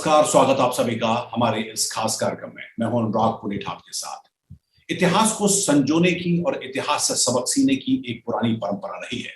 नमस्कार, स्वागत आप सभी का हमारे इस खास कार्यक्रम में। मैं हूं अनुराग पुनेठाप के साथ। इतिहास को संजोने की और इतिहास से सबक सीखने की एक पुरानी परंपरा रही है।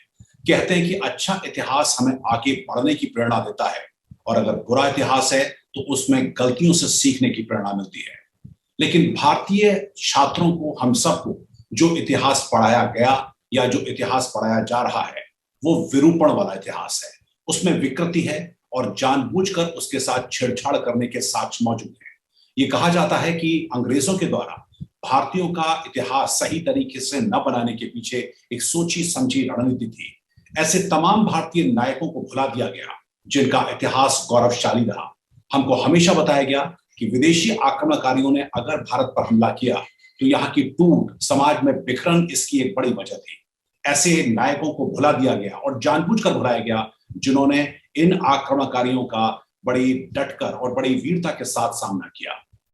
कहते हैं कि अच्छा इतिहास हमें आगे बढ़ने की प्रेरणा देता है और अगर बुरा इतिहास है तो उसमें गलतियों से सीखने की प्रेरणा मिलती है। लेकिन भारतीय छात्रों को, हम सबको जो इतिहास पढ़ाया गया या जो इतिहास पढ़ाया जा रहा है वो विरूपण वाला इतिहास है। उसमें विकृति है और जानबूझकर उसके साथ छेड़छाड़ करने के साक्ष्य मौजूद हैं। ये कहा जाता है कि अंग्रेजों के द्वारा भारतीयों का इतिहास सही तरीके से न बनाने के पीछे एक सोची समझी रणनीति थी। ऐसे तमाम भारतीय नायकों को भुला दिया गया जिनका इतिहास गौरवशाली रहा। हमको हमेशा बताया गया कि विदेशी आक्रमणकारियों ने अगर भारत पर हमला किया तो यहाँ की टूट, समाज में बिखरन इसकी एक बड़ी वजह थी। ऐसे नायकों को भुला दिया गया और जानबूझकर भुलाया गया जिन्होंने इन आक्रमणकारियों का बड़ी डटकर और बड़ी वीरता के साथ सामना किया।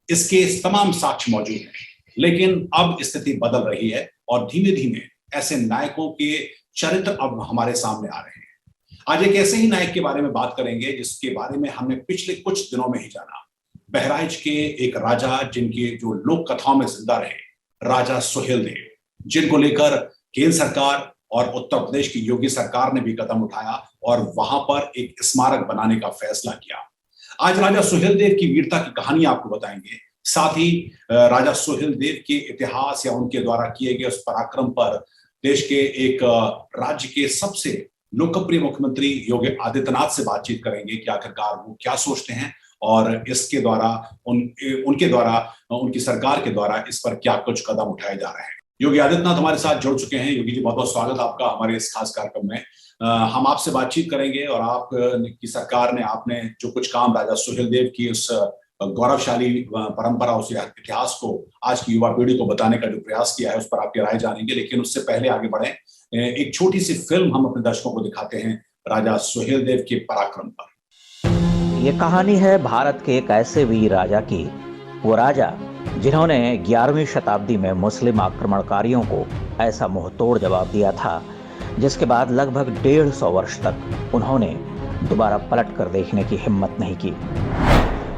इसके तमाम साक्ष्य मौजूद हैं। लेकिन अब स्थिति बदल रही है और धीमे धीमे ऐसे नायकों के चरित्र अब हमारे सामने आ रहे हैं। आज एक ऐसे ही नायक के बारे में बात करेंगे जिसके बारे में हमने पिछले कुछ दिनों में ही जाना। बहराइच के एक राजा जिनके जो लोक कथाओं में जिंदा रहे, राजा सुहेलदेव, जिनको लेकर केंद्र सरकार और उत्तर प्रदेश की योगी सरकार ने भी कदम उठाया और वहां पर एक स्मारक बनाने का फैसला किया। आज राजा सुहेलदेव की वीरता की कहानी आपको बताएंगे, साथ ही राजा सुहेलदेव के इतिहास या उनके द्वारा किए गए उस पराक्रम पर देश के एक राज्य के सबसे लोकप्रिय मुख्यमंत्री योगी आदित्यनाथ से बातचीत करेंगे कि आखिरकार वो क्या सोचते हैं और इसके द्वारा उनके द्वारा उनकी सरकार के द्वारा इस पर क्या कुछ कदम उठाए जा रहे हैं। योगी आदित्यनाथ हमारे साथ जुड़ चुके हैं। योगी जी, बहुत बहुत स्वागत आपका हमारे इस खास कार्यक्रम में। हम आपसे बातचीत करेंगे और आपकी सरकार ने, आपने जो कुछ काम राजा सुहेलदेव की उस गौरवशाली परंपरा, उस इतिहास को आज की युवा पीढ़ी को बताने का जो प्रयास किया है उस पर आपकी राय जानेंगे। लेकिन उससे पहले आगे बढ़े, एक छोटी सी फिल्म हम अपने दर्शकों को दिखाते हैं राजा सुहेलदेव के पराक्रम पर। ये कहानी है भारत के एक ऐसे वीर राजा की, वो राजा जिन्होंने 11वीं शताब्दी में मुस्लिम आक्रमणकारियों को ऐसा मुंहतोड़ जवाब दिया था जिसके बाद लगभग 150 वर्ष तक उन्होंने दोबारा पलट कर देखने की हिम्मत नहीं की।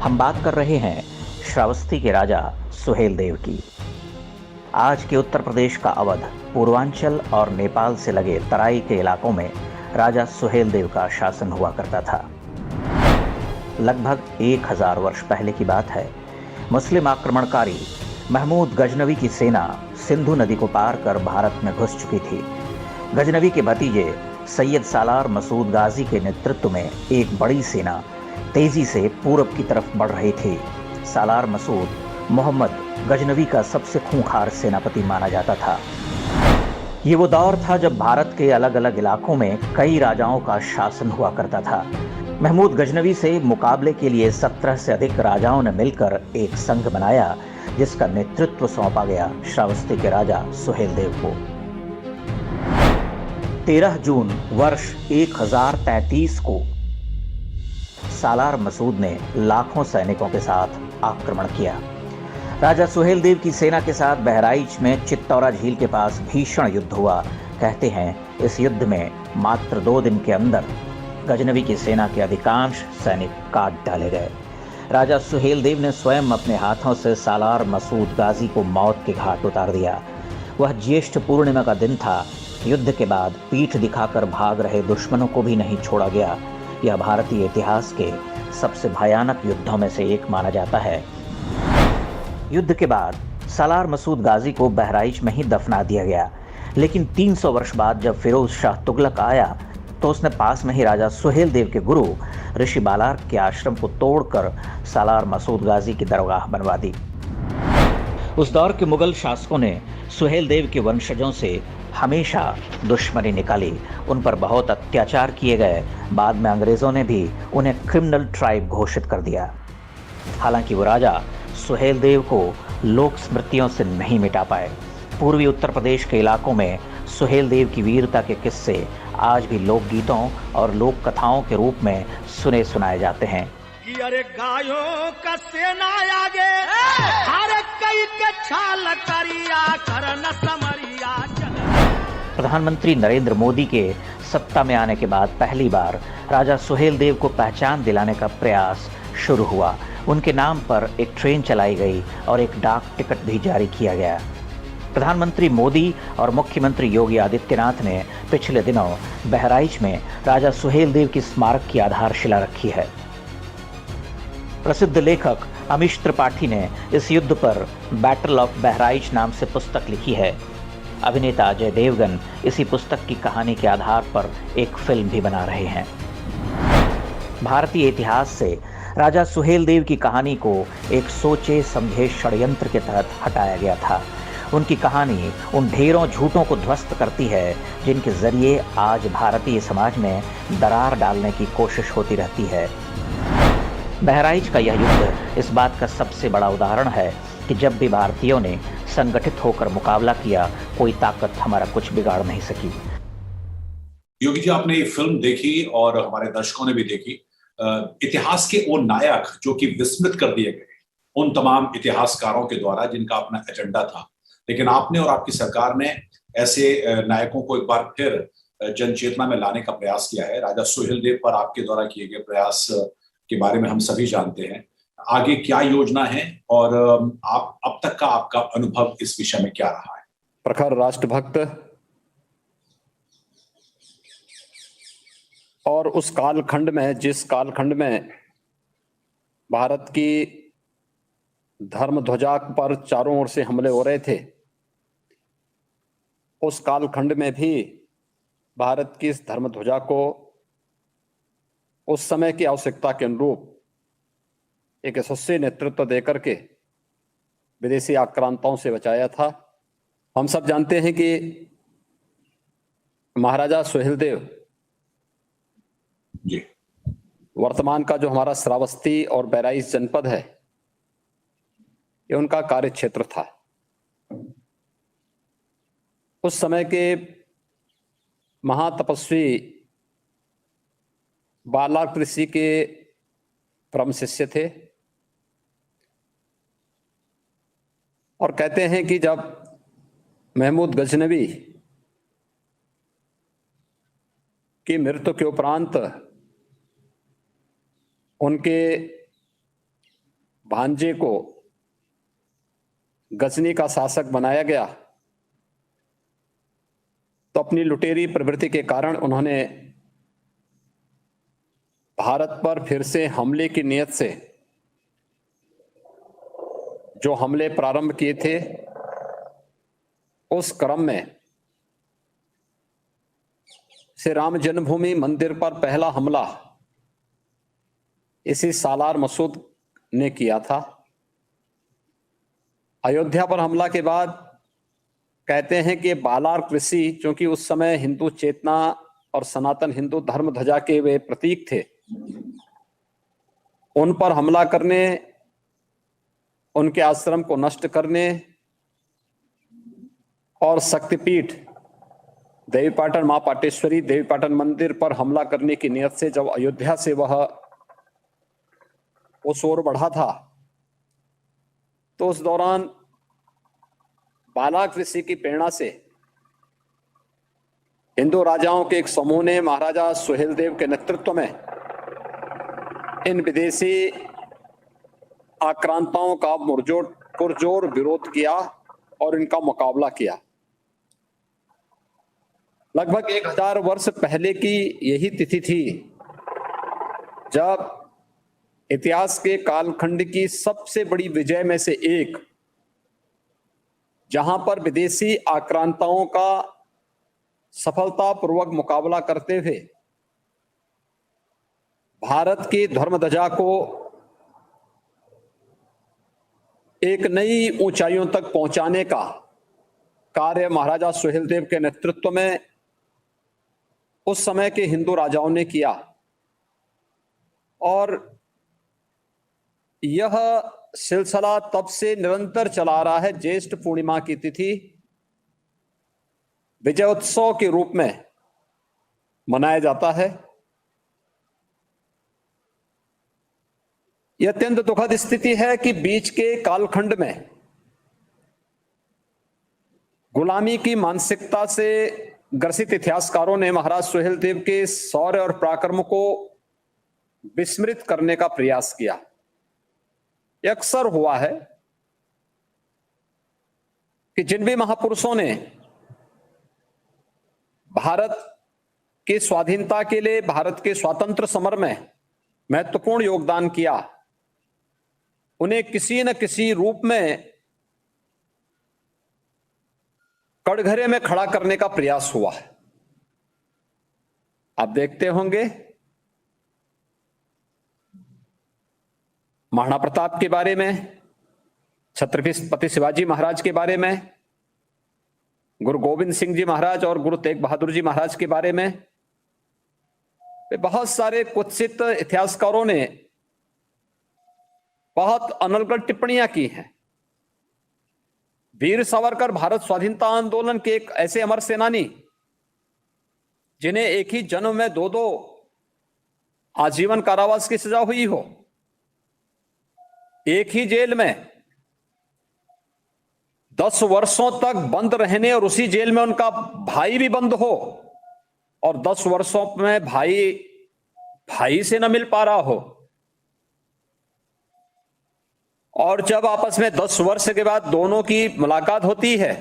हम बात कर रहे हैं श्रावस्ती के राजा सुहेलदेव की। आज के उत्तर प्रदेश का अवध, पूर्वांचल और नेपाल से लगे तराई के इलाकों में राजा सुहेलदेव का शासन हुआ करता था। लगभग 1000 वर्ष पहले की बात है। मुस्लिम आक्रमणकारी महमूद गजनवी की सेना सिंधु नदी को पार कर भारत में घुस चुकी थी। गजनवी के भतीजे सैयद सालार मसूद गाजी के नेतृत्व में एक बड़ी सेना तेजी से पूरब की तरफ बढ़ रही थी। सालार मसूद मोहम्मद गजनवी का सबसे खूंखार सेनापति माना जाता था। ये वो दौर था जब भारत के अलग अलग इलाकों में कई राजाओं का शासन हुआ करता था। महमूद गजनवी से मुकाबले के लिए 17 से अधिक राजाओं ने मिलकर एक संघ बनाया जिसका नेतृत्व सौंपा गया श्रावस्ती के राजा सुहेलदेव को। 13 जून वर्ष 1033 को सालार मसूद ने लाखों सैनिकों के साथ आक्रमण किया। राजा सुहेलदेव की सेना के साथ बहराइच में चित्तौरा झील के पास भीषण युद्ध हुआ। कहते हैं इस युद्ध में मात्र 2 दिन के अंदर गजनवी की सेना के अधिकांश सैनिक काट डाले गए। राजा सुहेलदेव ने स्वयं अपने हाथों से सालार मसूद गाजी को मौत के घाट उतार दिया। वह ज्येष्ठ पूर्णिमा का दिन था। युद्ध के बाद पीठ दिखाकर भाग रहे दुश्मनों को भी नहीं छोड़ा गया। यह भारतीय इतिहास के सबसे भयानक युद्धों में से एक माना जाता है। युद्ध के बाद सालार मसूद गाजी को बहराइच में ही दफना दिया गया। लेकिन 300 वर्ष बाद जब फिरोज शाह तुगलक आया तो उसने पास में ही राजा सुहेलदेव के गुरु ऋषि बालार के आश्रम को तोड़कर सालार मसूद गाजी की दरगाह बनवा दी। उस दौर के मुगल शासकों ने सुहेलदेव के वंशजों से हमेशा दुश्मनी निकाली। उन पर बहुत अत्याचार किए गए। बाद में अंग्रेजों ने भी उन्हें क्रिमिनल ट्राइब घोषित कर दिया। हालांकि वो राजा सुहेलदेव को लोक स्मृतियों से नहीं मिटा पाए। पूर्वी उत्तर प्रदेश के इलाकों में सुहेलदेव की वीरता के किस्से आज भी लोकगीतों और लोक कथाओं के रूप में सुने सुनाए जाते हैं। अरे गायों का सेना आगे, हर कई के छाल करिया करन समरिया। प्रधानमंत्री नरेंद्र मोदी के सत्ता में आने के बाद पहली बार राजा सुहेलदेव को पहचान दिलाने का प्रयास शुरू हुआ। उनके नाम पर एक ट्रेन चलाई गई और एक डाक टिकट भी जारी किया गया। प्रधानमंत्री मोदी और मुख्यमंत्री योगी आदित्यनाथ ने पिछले दिनों बहराइच में राजा सुहेलदेव की स्मारक की आधारशिला रखी है। प्रसिद्ध लेखक अमीश त्रिपाठी ने इस युद्ध पर बैटल ऑफ बहराइच नाम से पुस्तक लिखी है। अभिनेता अजय देवगन इसी पुस्तक की कहानी के आधार पर एक फिल्म भी बना रहे हैं। भारतीय इतिहास से राजा सुहेलदेव की कहानी को एक सोचे समझे षड्यंत्र के तहत हटाया गया था। उनकी कहानी उन ढेरों झूठों को ध्वस्त करती है जिनके जरिए आज भारतीय समाज में दरार डालने की कोशिश होती रहती है। बहराइच का यह युद्ध इस बात का सबसे बड़ा उदाहरण है कि जब भी भारतीयों ने संगठित होकर मुकाबला किया, कोई ताकत हमारा कुछ बिगाड़ नहीं सकी। योगी जी, आपने ये फिल्म देखी और हमारे दर्शकों ने भी देखी। इतिहास के वो नायक जो कि विस्मृत कर दिए गए उन तमाम इतिहासकारों के द्वारा जिनका अपना एजेंडा था, लेकिन आपने और आपकी सरकार ने ऐसे नायकों को एक बार फिर जनचेतना में लाने का प्रयास किया है। राजा सुहेलदेव पर आपके द्वारा किए गए प्रयास के बारे में हम सभी जानते हैं। आगे क्या योजना है और आप अब तक का आपका अनुभव इस विषय में क्या रहा है? प्रखर राष्ट्रभक्त और उस कालखंड में, जिस कालखंड में भारत की धर्म ध्वजा पर चारों ओर से हमले हो रहे थे, उस कालखंड में भी भारत की इस धर्म ध्वजा को उस समय की आवश्यकता के अनुरूप एक यशस्वी नेतृत्व देकर के विदेशी आक्रांताओं से बचाया था। हम सब जानते हैं कि महाराजा सुहेलदेव जी वर्तमान का जो हमारा श्रावस्ती और बहराइच जनपद है, ये उनका कार्य क्षेत्र था। उस समय के महातपस्वी बालार्क ऋषि के परम शिष्य थे और कहते हैं कि जब महमूद गजनवी की मृत्यु के उपरांत उनके भांजे को गजनी का शासक बनाया गया, तो अपनी लुटेरी प्रवृत्ति के कारण उन्होंने भारत पर फिर से हमले की नीयत से जो हमले प्रारंभ किए थे, उस क्रम में श्री राम जन्मभूमि मंदिर पर पहला हमला इसी सालार मसूद ने किया था। अयोध्या पर हमला के बाद कहते हैं कि बालार्क ऋषि, चूंकि उस समय हिंदू चेतना और सनातन हिंदू धर्म ध्वजा के वे प्रतीक थे, उन पर हमला करने, उनके आश्रम को नष्ट करने और शक्तिपीठ देवीपाटन मां पाटेश्वरी देवीपाटन मंदिर पर हमला करने की नियत से जब अयोध्या से वह उस ओर बढ़ा था, तो उस दौरान बालार्क ऋषि की प्रेरणा से हिंदू राजाओं के एक समूह ने महाराजा सुहेलदेव के नेतृत्व में इन विदेशी आक्रांताओं का पुरजोर विरोध किया और इनका मुकाबला किया। लगभग 1000 वर्ष पहले की यही तिथि थी जब इतिहास के कालखंड की सबसे बड़ी विजय में से एक, जहां पर विदेशी आक्रांताओं का सफलतापूर्वक मुकाबला करते हुए भारत की धर्म ध्वजा को एक नई ऊंचाइयों तक पहुंचाने का कार्य महाराजा सुहेलदेव के नेतृत्व में उस समय के हिंदू राजाओं ने किया। और यह सिलसिला तब से निरंतर चला आ रहा है। ज्येष्ठ पूर्णिमा की तिथि विजयोत्सव के रूप में मनाया जाता है। यह अत्यंत दुखद स्थिति है कि बीच के कालखंड में गुलामी की मानसिकता से ग्रसित इतिहासकारों ने महाराज सुहेलदेव के शौर्य और पराक्रम को विस्मृत करने का प्रयास किया। ये अक्सर हुआ है कि जिन भी महापुरुषों ने भारत की स्वाधीनता के लिए, भारत के स्वातंत्र समर में महत्वपूर्ण योगदान किया, उन्हें किसी न किसी रूप में कटघरे में खड़ा करने का प्रयास हुआ है। आप देखते होंगे महाराणा प्रताप के बारे में, छत्रपति शिवाजी महाराज के बारे में, गुरु गोविंद सिंह जी महाराज और गुरु तेग बहादुर जी महाराज के बारे में बहुत सारे कुत्सित इतिहासकारों ने बहुत अनर्गल टिप्पणियां की हैं। वीर सावरकर भारत स्वाधीनता आंदोलन के एक ऐसे अमर सेनानी जिन्हें एक ही जन्म में दो आजीवन कारावास की सजा हुई हो, एक ही जेल में 10 वर्षों तक बंद रहने और उसी जेल में उनका भाई भी बंद हो और 10 वर्षों में भाई से न मिल पा रहा हो, और जब आपस में 10 वर्ष के बाद दोनों की मुलाकात होती है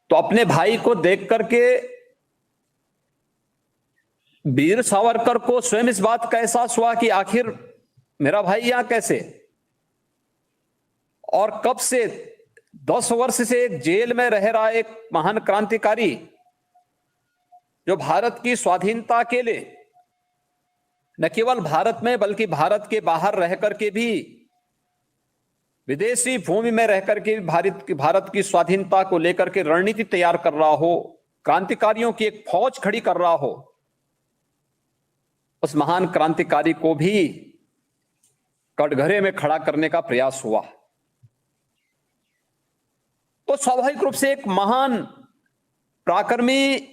तो अपने भाई को देख करके वीर सावरकर को स्वयं इस बात का एहसास हुआ कि आखिर मेरा भाई यहां कैसे, और कब से 10 वर्ष से एक जेल में रह रहा एक महान क्रांतिकारी जो भारत की स्वाधीनता के लिए न केवल भारत में बल्कि भारत के बाहर रह करके भी, विदेशी भूमि में रह करके भी भारत की स्वाधीनता को लेकर के रणनीति तैयार कर रहा हो, क्रांतिकारियों की एक फौज खड़ी कर रहा हो, उस महान क्रांतिकारी को भी कटघरे में खड़ा करने का प्रयास हुआ। तो स्वाभाविक रूप से एक महान पराक्रमी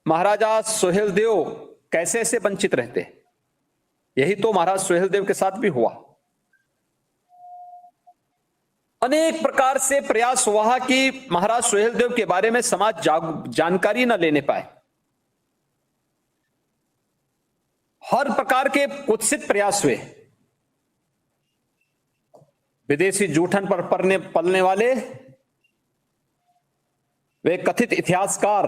महाराजा सुहेलदेव कैसे ऐसे वंचित रहते। यही तो महाराज सुहेलदेव के साथ भी हुआ। अनेक प्रकार से प्रयास हुआ कि महाराज सुहेलदेव के बारे में समाज जानकारी न लेने पाए। हर प्रकार के कुत्सित प्रयास हुए। विदेशी जूठन पर पलने वाले वे कथित इतिहासकार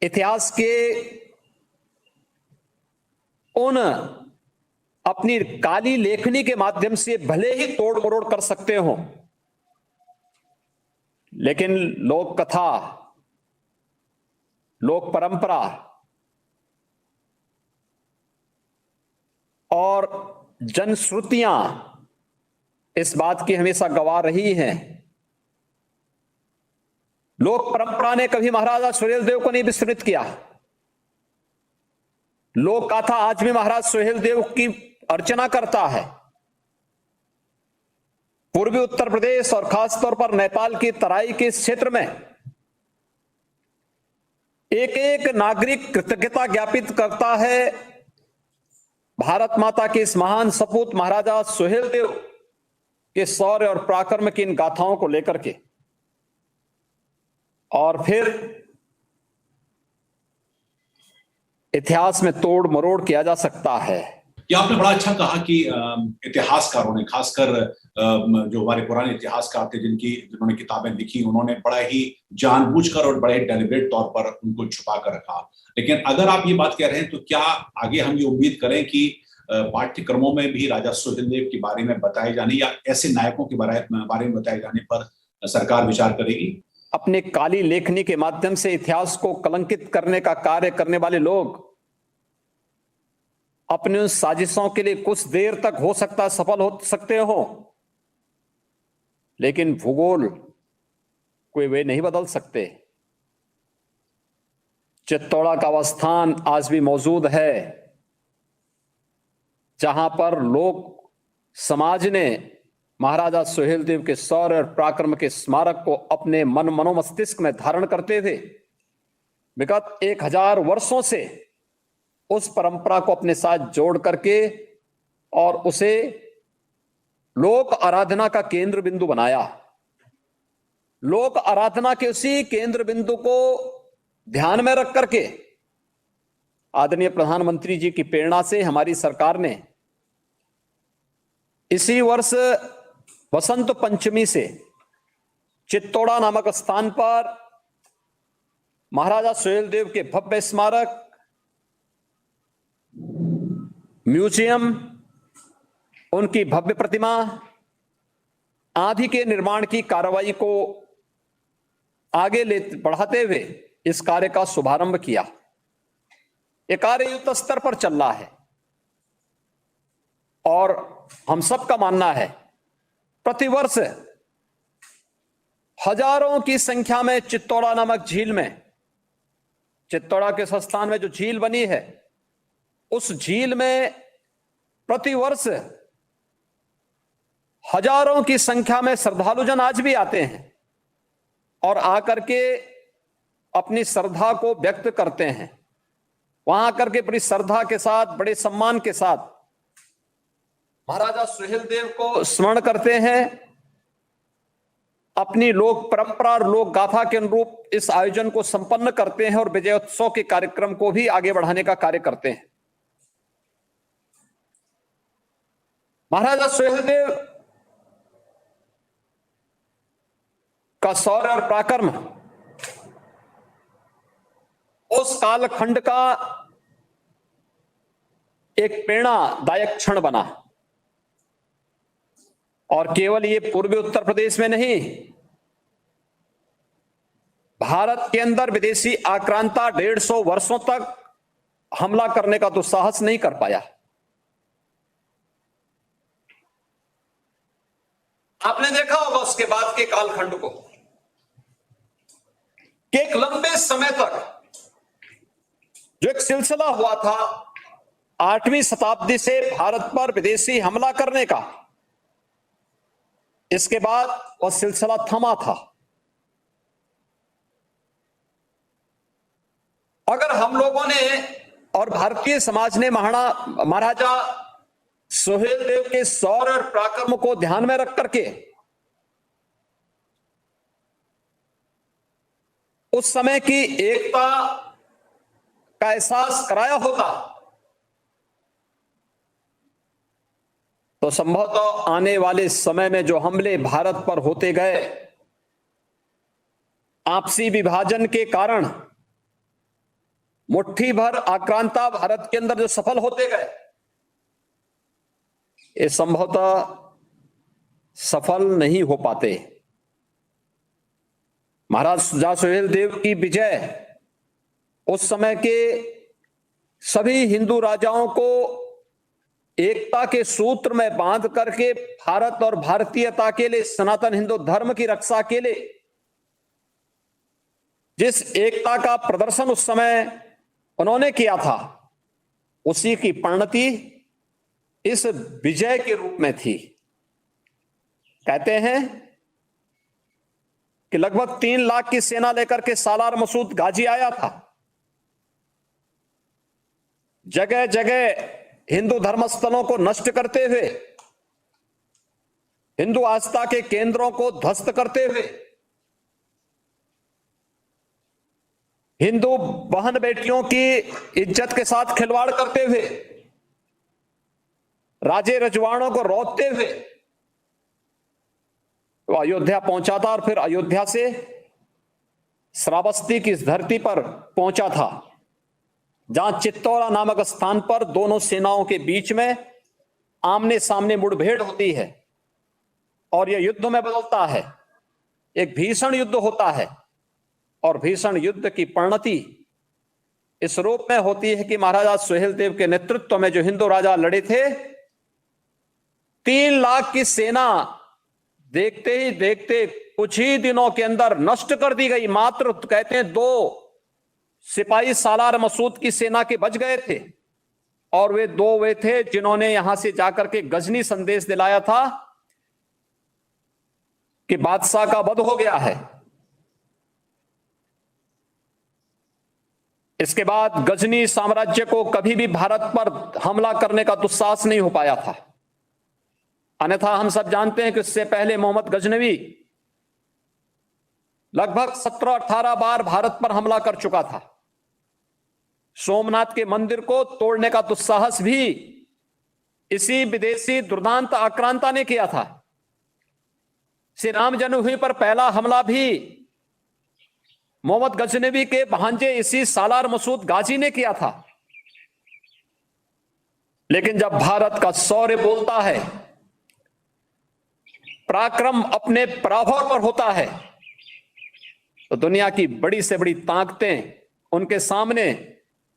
इतिहास के उन अपनी काली लेखनी के माध्यम से भले ही तोड़ मरोड़ कर सकते हो, लेकिन लोक कथा, लोक परंपरा और जनश्रुतियां इस बात की हमेशा गवाह रही हैं। लोक परंपरा ने कभी महाराजा सुहेलदेव को नहीं विस्मृत किया। लोक कथा आज भी महाराज सुहेलदेव की अर्चना करता है। पूर्वी उत्तर प्रदेश और खासतौर पर नेपाल की तराई के क्षेत्र में एक एक नागरिक कृतज्ञता ज्ञापित करता है भारत माता के इस महान सपूत महाराजा सुहेलदेव के शौर्य और पराक्रम की इन गाथाओं को लेकर के। और फिर इतिहास में तोड़ मरोड़ किया जा सकता है। ये आपने बड़ा अच्छा कहा कि इतिहासकारों ने, खासकर जो हमारे पुराने इतिहासकार थे जिन्होंने किताबें लिखी, उन्होंने बड़ा ही जानबूझकर और बड़े डेलिब्रेट तौर पर उनको छुपा कर रखा। लेकिन अगर आप ये बात कह रहे हैं तो क्या आगे हम ये उम्मीद करें कि पाठ्यक्रमों में भी राजा सुहेलदेव के बारे में बताए जाने या ऐसे नायकों के बारे में बताए जाने पर सरकार विचार करेगी? अपने काली लेखनी के माध्यम से इतिहास को कलंकित करने का कार्य करने वाले लोग अपने उस साजिशों के लिए कुछ देर तक हो सकता है सफल हो सकते हो, लेकिन भूगोल कोई वे नहीं बदल सकते। चित्तौड़ा का वह स्थान आज भी मौजूद है जहां पर लोग समाज ने महाराजा सुहेलदेव के शौर्य और पराक्रम के स्मारक को अपने मनोमस्तिष्क में धारण करते थे। विगत 1000 वर्षों से उस परंपरा को अपने साथ जोड़ करके और उसे लोक आराधना का केंद्र बिंदु बनाया। लोक आराधना के उसी केंद्र बिंदु को ध्यान में रख करके आदरणीय प्रधानमंत्री जी की प्रेरणा से हमारी सरकार ने इसी वर्ष वसंत पंचमी से चित्तौड़ा नामक स्थान पर महाराजा सुहेलदेव के भव्य स्मारक, म्यूजियम, उनकी भव्य प्रतिमा आदि के निर्माण की कार्रवाई को आगे बढ़ाते हुए इस कार्य का शुभारंभ किया। यह कार्य युद्ध स्तर पर चल रहा है और हम सबका मानना है प्रतिवर्ष हजारों की संख्या में चित्तौड़ा नामक झील में, चित्तौड़ा के स्थान में जो झील बनी है, उस झील में प्रतिवर्ष हजारों की संख्या में श्रद्धालुजन आज भी आते हैं और आकर के अपनी श्रद्धा को व्यक्त करते हैं। वहां आकर के बड़ी श्रद्धा के साथ, बड़े सम्मान के साथ महाराजा सुहेलदेव को स्मरण करते हैं। अपनी लोक परंपरा और लोक गाथा के अनुरूप इस आयोजन को संपन्न करते हैं और विजयोत्सव के कार्यक्रम को भी आगे बढ़ाने का कार्य करते हैं। महाराजा सुहेलदेव का शौर्य और पराक्रम उस कालखंड का एक प्रेरणादायक क्षण बना और केवल ये पूर्वी उत्तर प्रदेश में नहीं, भारत के अंदर विदेशी आक्रांता 150 वर्षों तक हमला करने का दुस्साहस नहीं कर पाया। आपने देखा होगा उसके बाद के कालखंड को कि एक लंबे समय तक जो एक सिलसिला हुआ था 8वीं शताब्दी से भारत पर विदेशी हमला करने का, इसके बाद वह सिलसिला थमा था। अगर हम लोगों ने और भारतीय समाज ने महाराजा सुहेलदेव के शौर्य और पराक्रम को ध्यान में रख करके उस समय की एकता का एहसास कराया होता तो संभवतः आने वाले समय में जो हमले भारत पर होते गए, आपसी विभाजन के कारण मुट्ठी भर आक्रांता भारत के अंदर जो सफल होते गए, ये संभवतः सफल नहीं हो पाते। महाराजा सुहेलदेव की विजय उस समय के सभी हिंदू राजाओं को एकता के सूत्र में बांध करके भारत और भारतीयता के लिए, सनातन हिंदू धर्म की रक्षा के लिए जिस एकता का प्रदर्शन उस समय उन्होंने किया था, उसी की परिणति इस विजय के रूप में थी। कहते हैं कि लगभग 3 लाख की सेना लेकर के सालार मसूद गाजी आया था। जगह जगह हिंदू धर्मस्थलों को नष्ट करते हुए, हिंदू आस्था के केंद्रों को ध्वस्त करते हुए, हिंदू बहन बेटियों की इज्जत के साथ खिलवाड़ करते हुए, राजे रजवाड़ों को रौंदते हुए वो अयोध्या पहुंचा था और फिर अयोध्या से श्रावस्ती की इस धरती पर पहुंचा था, जहां चित्तौड़ा नामक स्थान पर दोनों सेनाओं के बीच में आमने सामने मुठभेड़ होती है और यह युद्ध में बदलता है, एक भीषण युद्ध होता है और भीषण युद्ध की परिणति इस रूप में होती है कि महाराजा सुहेलदेव के नेतृत्व में जो हिंदू राजा लड़े थे, 3 लाख की सेना देखते ही देखते कुछ ही दिनों के अंदर नष्ट कर दी गई। मात्र कहते हैं 2 सिपाही सालार मसूद की सेना के बच गए थे और वे थे जिन्होंने यहां से जाकर के गजनी संदेश दिलाया था कि बादशाह का वध हो गया है। इसके बाद गजनी साम्राज्य को कभी भी भारत पर हमला करने का दुस्साहस नहीं हो पाया था। अन्यथा हम सब जानते हैं कि इससे पहले मोहम्मद गजनवी लगभग 17-18 बार भारत पर हमला कर चुका था। सोमनाथ के मंदिर को तोड़ने का दुस्साहस भी इसी विदेशी दुर्दांत आक्रांता ने किया था। श्री राम जन्मभूमि पर पहला हमला भी मोहम्मद गजनवी के भांजे इसी सालार मसूद गाजी ने किया था। लेकिन जब भारत का शौर्य बोलता है, पराक्रम अपने पराभव पर होता है, तो दुनिया की बड़ी से बड़ी ताकतें उनके सामने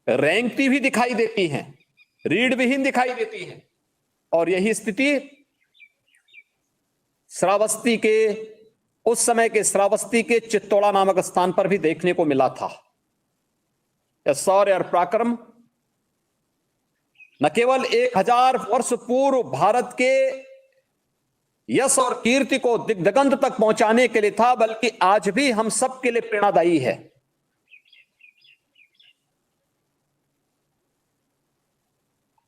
रेंगती भी दिखाई देती हैं, रीढ़ विहीन दिखाई देती हैं। और यही स्थिति श्रावस्ती के, उस समय के श्रावस्ती के चित्तौड़ा नामक स्थान पर भी देखने को मिला था। यह शौर्य और पराक्रम न केवल 1000 वर्ष पूर्व भारत के यश और कीर्ति को दिग्दिगंत तक पहुंचाने के लिए था, बल्कि आज भी हम सबके लिए प्रेरणादायी है।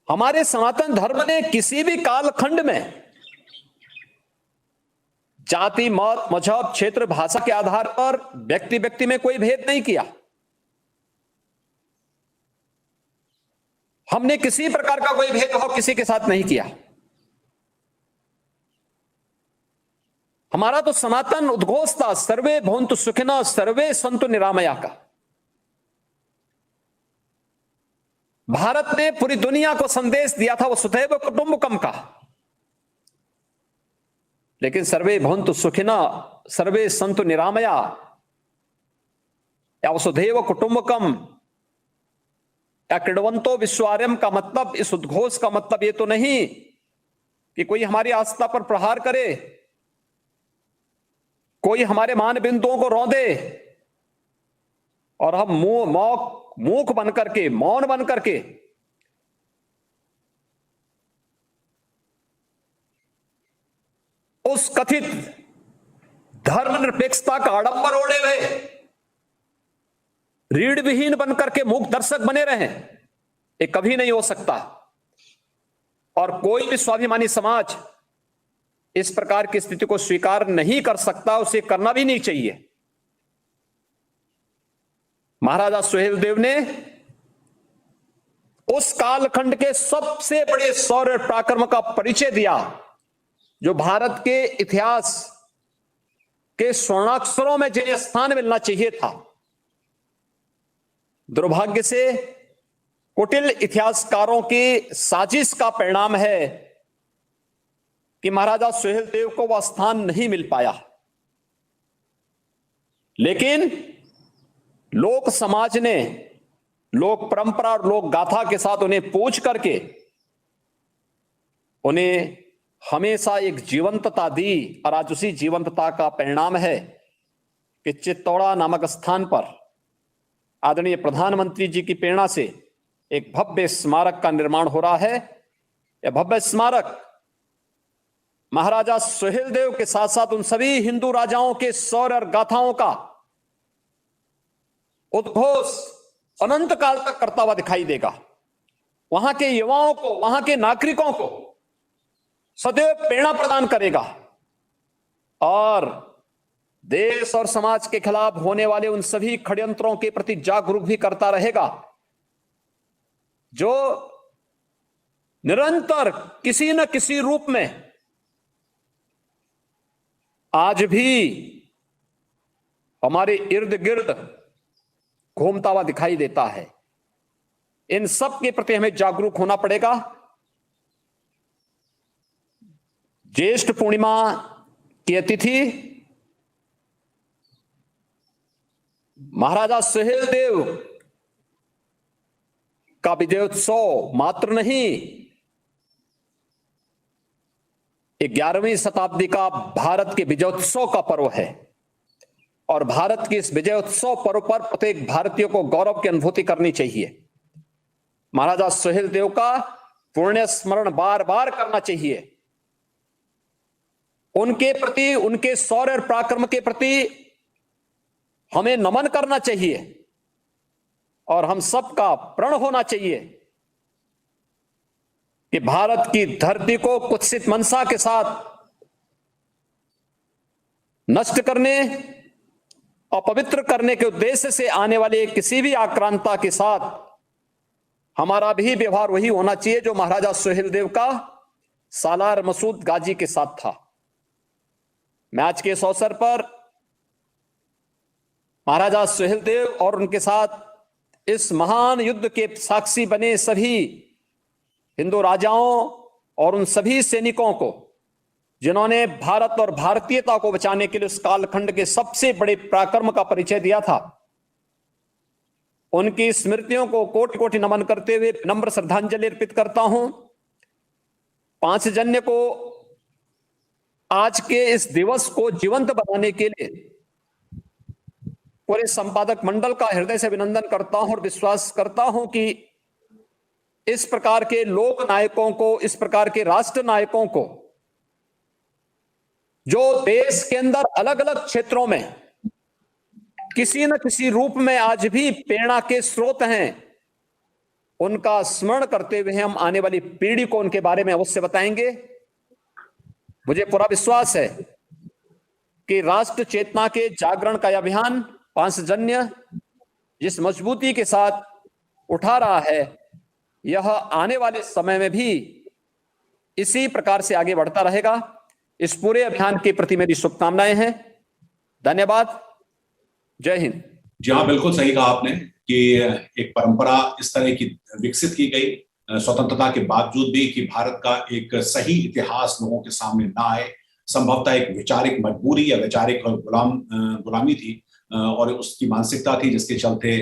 हमारे सनातन धर्म ने किसी भी कालखंड में जाति, मत, मजहब, क्षेत्र, भाषा के आधार पर व्यक्ति व्यक्ति में कोई भेद नहीं किया। हमने किसी प्रकार का कोई भेदभाव किसी के साथ नहीं किया। हमारा तो सनातन उद्घोष था, सर्वे भवन्तु सुखिनः सर्वे सन्तु निरामया का। भारत ने पूरी दुनिया को संदेश दिया था वसुधैव कुटुंबकम का। लेकिन सर्वे भवन्तु सुखिनः सर्वे सन्तु निरामया या वसुधैव कुटुंबकम या क्रीडवंतो विश्वार्यम का मतलब, इस उद्घोष का मतलब ये तो नहीं कि कोई हमारी आस्था पर प्रहार करे, कोई हमारे मान बिंदुओं को रौंदे और हम मूक बन करके, मौन बन करके उस कथित धर्मनिरपेक्षता का आडंबर ओढ़े हुए रीढ़ विहीन बन करके मूक दर्शक बने रहे, ये कभी नहीं हो सकता। और कोई भी स्वाभिमानी समाज इस प्रकार की स्थिति को स्वीकार नहीं कर सकता, उसे करना भी नहीं चाहिए। महाराजा सुहेलदेव ने उस कालखंड के सबसे बड़े शौर्य पराक्रम का परिचय दिया, जो भारत के इतिहास के स्वर्णाक्षरों में जिन्हें स्थान मिलना चाहिए था। दुर्भाग्य से कुटिल इतिहासकारों की साजिश का परिणाम है कि महाराजा सुहेलदेव को वह स्थान नहीं मिल पाया। लेकिन लोक समाज ने लोक परंपरा और लोक गाथा के साथ उन्हें पूछ करके उन्हें हमेशा एक जीवंतता दी, और आज उसी जीवंतता का परिणाम है कि चित्तौड़ा नामक स्थान पर आदरणीय प्रधानमंत्री जी की प्रेरणा से एक भव्य स्मारक का निर्माण हो रहा है। यह भव्य स्मारक महाराजा सुहेलदेव के साथ साथ उन सभी हिंदू राजाओं के शौर्य और गाथाओं का उद्घोष अनंत काल तक करता हुआ दिखाई देगा। वहां के युवाओं को, वहां के नागरिकों को सदैव प्रेरणा प्रदान करेगा और देश और समाज के खिलाफ होने वाले उन सभी षड्यंत्रों के प्रति जागरूक भी करता रहेगा, जो निरंतर किसी न किसी रूप में आज भी हमारे इर्द गिर्द घूमता हुआ दिखाई देता है। इन सब के प्रति हमें जागरूक होना पड़ेगा। ज्येष्ठ पूर्णिमा की तिथि महाराजा सुहेलदेव का विजयोत्सव मात्र नहीं, 11वीं शताब्दी का भारत के विजयोत्सव का पर्व है। और भारत के इस विजयोत्सव पर्व पर प्रत्येक भारतीय को गौरव की अनुभूति करनी चाहिए। महाराजा सुहेलदेव का पुण्य स्मरण बार बार करना चाहिए। उनके प्रति, उनके शौर्य और पराक्रम के प्रति हमें नमन करना चाहिए और हम सबका प्रण होना चाहिए कि भारत की धरती को कुत्सित मनसा के साथ नष्ट करने, अपवित्र करने के उद्देश्य से आने वाले किसी भी आक्रांता के साथ हमारा भी व्यवहार वही होना चाहिए जो महाराजा सुहेलदेव का सालार मसूद गाजी के साथ था। मैं आज के इस अवसर पर महाराजा सुहेलदेव और उनके साथ इस महान युद्ध के साक्षी बने सभी हिंदू राजाओं और उन सभी सैनिकों को जिन्होंने भारत और भारतीयता को बचाने के लिए उस कालखंड के सबसे बड़े पराक्रम का परिचय दिया था, उनकी स्मृतियों को कोटि कोटि नमन करते हुए नम्र श्रद्धांजलि अर्पित करता हूं। पांचजन्य को आज के इस दिवस को जीवंत बनाने के लिए पूरे संपादक मंडल का हृदय से अभिनंदन करता हूं और विश्वास करता हूं कि इस प्रकार के लोक नायकों को, इस प्रकार के राष्ट्र नायकों को, जो देश के अंदर अलग अलग क्षेत्रों में किसी न किसी रूप में आज भी प्रेरणा के स्रोत हैं, उनका स्मरण करते हुए हम आने वाली पीढ़ी को उनके बारे में अवश्य बताएंगे। मुझे पूरा विश्वास है कि राष्ट्र चेतना के जागरण का यह अभियान पांचजन्य जिस मजबूती के साथ उठा रहा है, यह आने वाले समय में भी इसी प्रकार से आगे बढ़ता रहेगा। इस पूरे अभियान के प्रति मेरी शुभकामनाएं हैं। धन्यवाद। जय हिंद। जी हाँ, बिल्कुल सही कहा आपने कि एक परंपरा इस तरह की विकसित की गई स्वतंत्रता के बावजूद भी कि भारत का एक सही इतिहास लोगों के सामने ना आए। संभवतः एक वैचारिक मजबूरी या वैचारिक गुलामी थी और उसकी मानसिकता थी जिसके चलते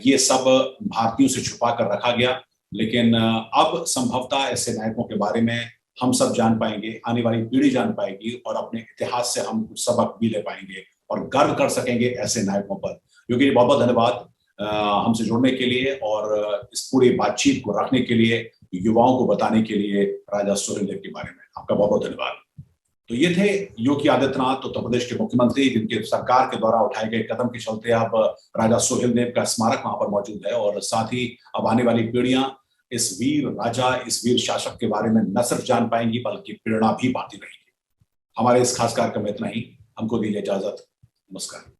ये सब भारतीयों से छुपा कर रखा गया। लेकिन अब संभवतः ऐसे नायकों के बारे में हम सब जान पाएंगे, आने वाली पीढ़ी जान पाएगी और अपने इतिहास से हम कुछ सबक भी ले पाएंगे और गर्व कर सकेंगे ऐसे नायकों पर। योगी जी, बहुत बहुत धन्यवाद हमसे जुड़ने के लिए और इस पूरी बातचीत को रखने के लिए, युवाओं को बताने के लिए राजा सुहेलदेव के बारे में। आपका बहुत बहुत धन्यवाद। तो ये थे योगी आदित्यनाथ, उत्तर प्रदेश के मुख्यमंत्री, जिनके सरकार के द्वारा उठाए गए कदम के चलते अब राजा सुहेलदेव का स्मारक वहां पर मौजूद है और साथ ही अब आने वाली पीढ़ियां इस वीर राजा, इस वीर शासक के बारे में न सिर्फ जान पाएंगी बल्कि प्रेरणा भी पाती रहेंगी। हमारे इस खास कार्यक्रम में इतना ही। हमको दीजिए इजाजत। नमस्कार।